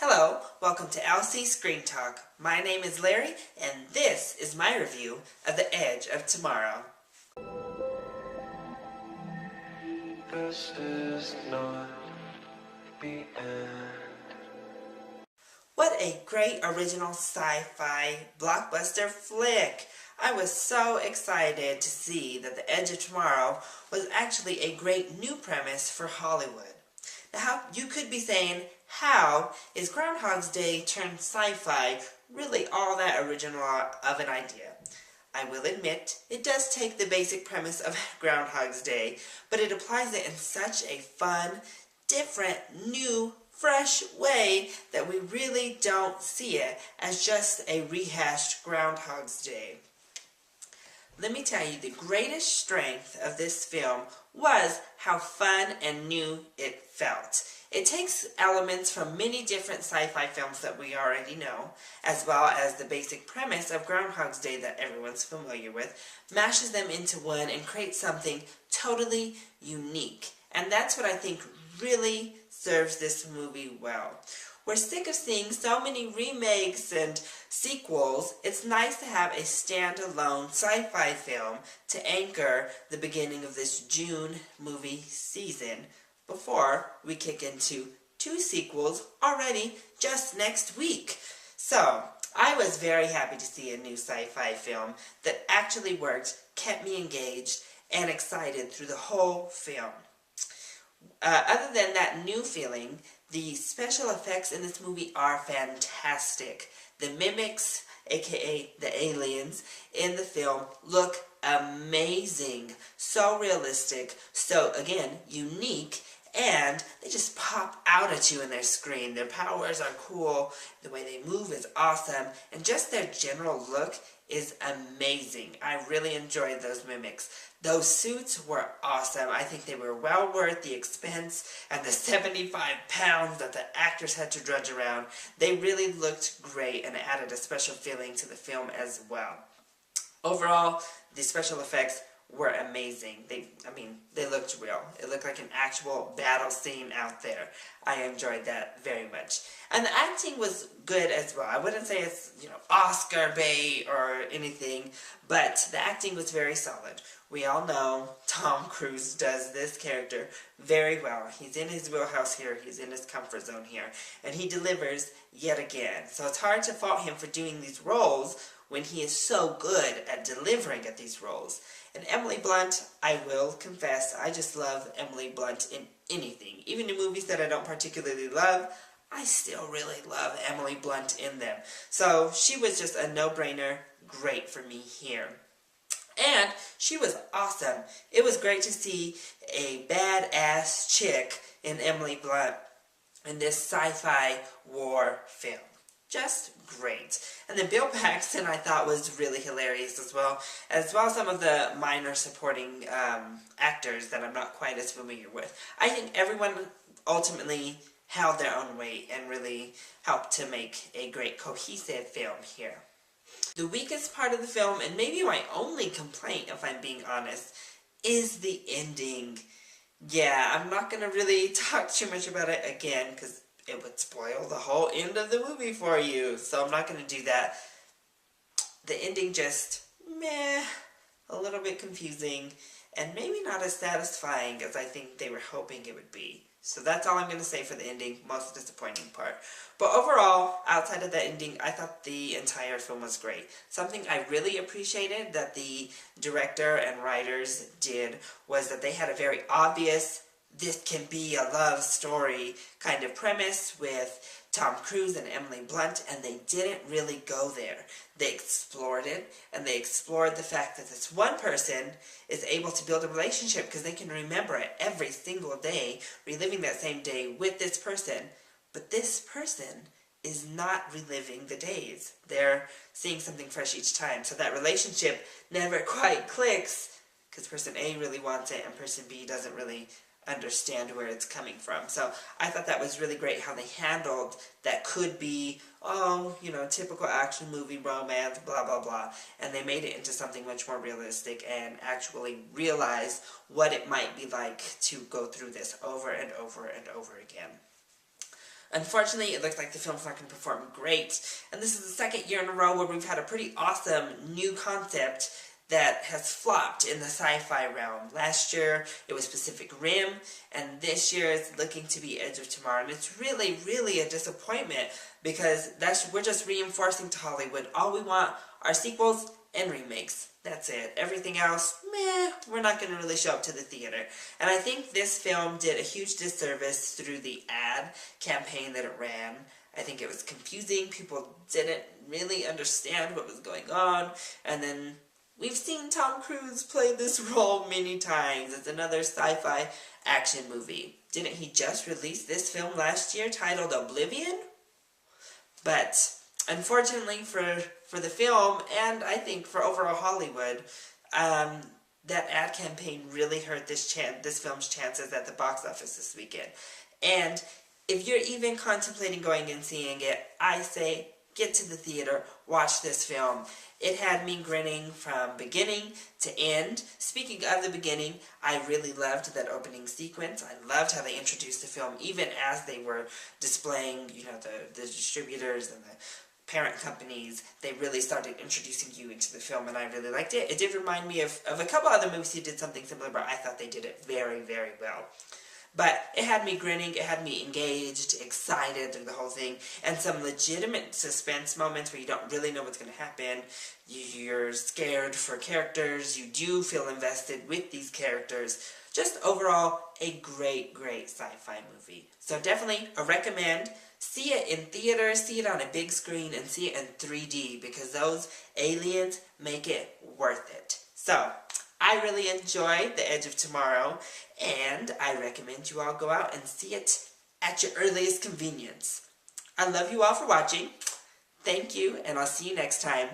Hello, welcome to LC Screen Talk. My name is Larry, and this is my review of The Edge of Tomorrow. This is not the end. What a great original sci-fi blockbuster flick! I was so excited to see that The Edge of Tomorrow was actually a great new premise for Hollywood. Now, you could be saying, how is Groundhogs Day turned sci-fi really all that original of an idea? I will admit, it does take the basic premise of Groundhog's Day, but it applies it in such a fun, different, new, fresh way that we really don't see it as just a rehashed Groundhog's Day. Let me tell you, the greatest strength of this film was how fun and new it felt. It takes elements from many different sci-fi films that we already know, as well as the basic premise of Groundhog's Day that everyone's familiar with, mashes them into one and creates something totally unique. And that's what I think really serves this movie well. We're sick of seeing so many remakes and sequels. It's nice to have a standalone sci-fi film to anchor the beginning of this June movie season before we kick into 2 sequels already just next week. So, I was very happy to see a new sci-fi film that actually worked, kept me engaged, and excited through the whole film. Other than that new feeling, the special effects in this movie are fantastic. The mimics, aka the aliens, in the film look amazing. So realistic, so again, unique, and they just pop out at you in their screen. Their powers are cool, the way they move is awesome, and just their general look is amazing. I really enjoyed those mimics. Those suits were awesome. I think they were well worth the expense and the 75 pounds that the actors had to drudge around. They really looked great and added a special feeling to the film as well. Overall, the special effects were amazing. They looked real. It looked like an actual battle scene out there. I enjoyed that very much. And the acting was good as well. I wouldn't say it's, Oscar bait or anything, but the acting was very solid. We all know Tom Cruise does this character very well. He's in his wheelhouse here, he's in his comfort zone here, and he delivers yet again. So it's hard to fault him for doing these roles when he is so good at delivering at these roles. And Emily Blunt, I will confess, I just love Emily Blunt in anything. Even in movies that I don't particularly love, I still really love Emily Blunt in them. So she was just a no-brainer, great for me here. And she was awesome. It was great to see a badass chick in Emily Blunt in this sci-fi war film. Just great. And then Bill Paxton I thought was really hilarious as well as some of the minor supporting actors that I'm not quite as familiar with. I think everyone ultimately held their own weight and really helped to make a great cohesive film here. The weakest part of the film, and maybe my only complaint if I'm being honest, is the ending. Yeah, I'm not going to really talk too much about it again because it would spoil the whole end of the movie for you, so I'm not going to do that. The ending just, meh, a little bit confusing, and maybe not as satisfying as I think they were hoping it would be. So that's all I'm going to say for the ending, most disappointing part. But overall, outside of the ending, I thought the entire film was great. Something I really appreciated that the director and writers did was that they had a very obvious, this can be a love story kind of premise with Tom Cruise and Emily Blunt, and they didn't really go there. They explored it, and they explored the fact that this one person is able to build a relationship because they can remember it every single day, reliving that same day with this person. But this person is not reliving the days. They're seeing something fresh each time. So that relationship never quite clicks because person A really wants it and person B doesn't really understand where it's coming from. So I thought that was really great how they handled that could be, typical action movie romance, blah, blah, blah. And they made it into something much more realistic and actually realize what it might be like to go through this over and over and over again. Unfortunately, it looks like the film's not going to perform great, and this is the second year in a row where we've had a pretty awesome new concept that has flopped in the sci-fi realm. Last year, it was Pacific Rim, and this year it's looking to be Edge of Tomorrow, and it's really, really a disappointment, because we're just reinforcing to Hollywood. All we want are sequels and remakes. That's it. Everything else, meh, we're not going to really show up to the theater. And I think this film did a huge disservice through the ad campaign that it ran. I think it was confusing. People didn't really understand what was going on. And then we've seen Tom Cruise play this role many times. It's another sci-fi action movie. Didn't he just release this film last year titled Oblivion? But unfortunately for the film, and I think for overall Hollywood, that ad campaign really hurt this film's chances at the box office this weekend. And if you're even contemplating going and seeing it, I say get to the theater, watch this film. It had me grinning from beginning to end. Speaking of the beginning, I really loved that opening sequence. I loved how they introduced the film, even as they were displaying, the distributors and the parent companies. They really started introducing you into the film, and I really liked it. It did remind me of a couple other movies who did something similar, but I thought they did it very, very well. But it had me grinning, it had me engaged, excited through the whole thing, and some legitimate suspense moments where you don't really know what's going to happen. You're scared for characters, you do feel invested with these characters. Just overall, a great, great sci-fi movie. So definitely a recommend. See it in theaters, see it on a big screen, and see it in 3D, because those aliens make it worth it. So, I really enjoyed The Edge of Tomorrow, and I recommend you all go out and see it at your earliest convenience. I love you all for watching. Thank you, and I'll see you next time.